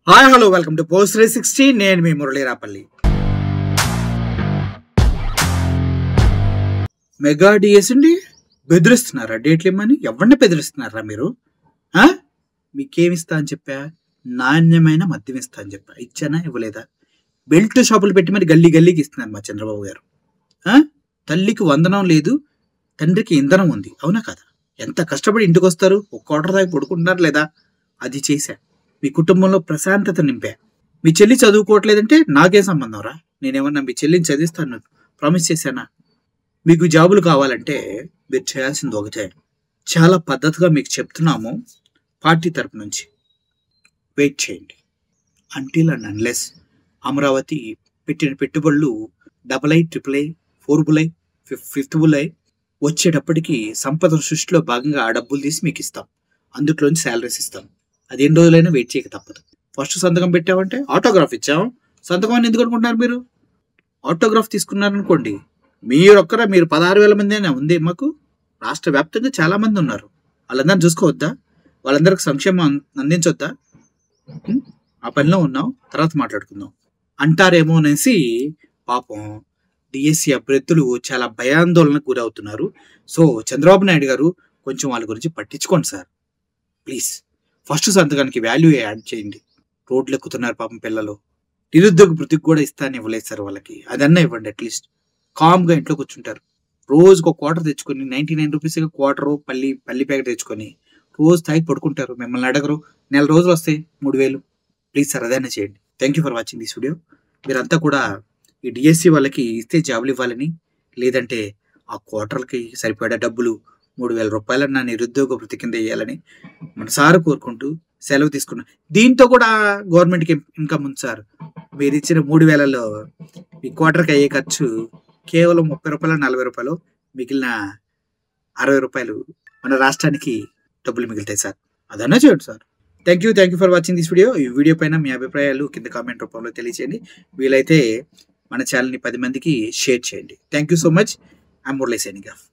Hi hello welcome to post 360. నేను మీ మురళీరాపల్లి. Mega DS అండి బెదిరిస్తున్నారా? డేట్లు ఇమ్మని ఎవరిని బెదిరిస్తున్నారా మీరు? మీకేమిస్తా అని చెప్పా? నాణ్యమైన మద్యం ఇస్తా అని చెప్పా. ఇచ్చానా? ఇవ్వలేదా? బెల్ట్ షాపులు పెట్టి మరి గల్లీ గల్లీకి ఇస్తున్నారు మా చంద్రబాబు గారు. తల్లికి వందనం లేదు, తండ్రికి ఇంధనం ఉంది. అవునా కదా? ఎంత కష్టపడి ఇంటికి వస్తారు, ఒక క్వార్టర్ దాకా పడుకుంటున్నారు లేదా? అది చేశా. మీ కుటుంబంలో ప్రశాంతత నింపా. మీ చెల్లి చదువుకోవట్లేదంటే నాకేం సంబంధం రా? నేనేమన్నా మీ చెల్లిని చదివిస్తాను ప్రామిస్ చేశానా? మీకు జాబులు కావాలంటే మీరు చేయాల్సింది ఒకటే. చాలా పద్ధతిగా మీకు చెప్తున్నాము. పార్టీ తరపు నుంచి వెయిట్ చేయండి. అంటిల్ అండ్ అన్లెస్ అమరావతి పెట్టిన పెట్టుబడులు double I, triple I, 4 I, 5 I వచ్చేటప్పటికి సంపద సృష్టిలో భాగంగా ఆ డబ్బులు తీసి మీకు ఇస్తాం. అందులోంచి శాలరీస్ ఇస్తాం. అది ఎన్ని రోజులైనా వెయిట్ చేయక తప్పదు. ఫస్ట్ సంతకం పెట్టామంటే ఆటోగ్రాఫ్ ఇచ్చాం. సంతకం అని ఎందుకు అనుకుంటున్నారు మీరు? ఆటోగ్రాఫ్ తీసుకున్నారనుకోండి, మీరు 16,000 మంది అయినా ఉంది. మాకు రాష్ట్ర వ్యాప్తంగా చాలా మంది ఉన్నారు. వాళ్ళందరినీ చూసుకోవద్దా? వాళ్ళందరికి సంక్షేమం అందించొద్దా? ఆ పనిలో ఉన్నాం, తర్వాత మాట్లాడుకుందాం అంటారేమో అనేసి పాపం డిఎస్సి అభ్యర్థులు చాలా భయాందోళనకు గురవుతున్నారు. సో చంద్రబాబు నాయుడు గారు కొంచెం వాళ్ళ గురించి పట్టించుకోండి సార్, ప్లీజ్. ఫస్ట్ సంతకానికి వాల్యూ యాడ్ చేయండి. రోడ్లు ఎక్కుతున్నారు పాపం పిల్లలు. నిరుద్యోగ వృత్తికి కూడా ఇస్తాను ఇవ్వలేదు సార్ వాళ్ళకి. అదన్నా ఇవ్వండి. అట్లీస్ట్ కామ్గా ఇంట్లో కూర్చుంటారు. రోజుకు ఒక క్వార్టర్ తెచ్చుకొని 99 రూపీస్ క్వార్టరు పల్లి ప్యాకెట్ తెచ్చుకొని రోజు తాగి పడుకుంటారు. మిమ్మల్ని అడగరు. నెల రోజులు వస్తాయి 3,000. ప్లీజ్ సార్ అదైనా చేయండి. Thank you for watching this video. మీరంతా కూడా ఈ డిఎస్సి వాళ్ళకి ఇస్తే జాబులు ఇవ్వాలని, లేదంటే ఆ క్వార్టర్లకి సరిపడా డబ్బులు 3,000 రూపాయలు నా నిరుద్యోగ వృత్తి కింద వేయాలని మనసారా కోరుకుంటూ సెలవు తీసుకున్నాను. దీంతో కూడా గవర్నమెంట్కి ఇన్కమ్ ఉంది సార్. మీరు ఇచ్చిన 3,000లో ఈ క్వార్టర్కి అయ్యే ఖర్చు కేవలం 30 రూపాయలు, 40 రూపాయలు. మిగిలిన 60 రూపాయలు మన రాష్ట్రానికి డబ్బులు మిగులుతాయి సార్. అదన్నా చేయండి sir. Thank you for watching this video. ఈ వీడియో పైన మీ అభిప్రాయాలు కింద కామెంట్ రూపంలో తెలియచేయండి. వీలైతే మన ఛానల్ని 10 మందికి షేర్ చేయండి. Thank you so much. I'm Murali signing off.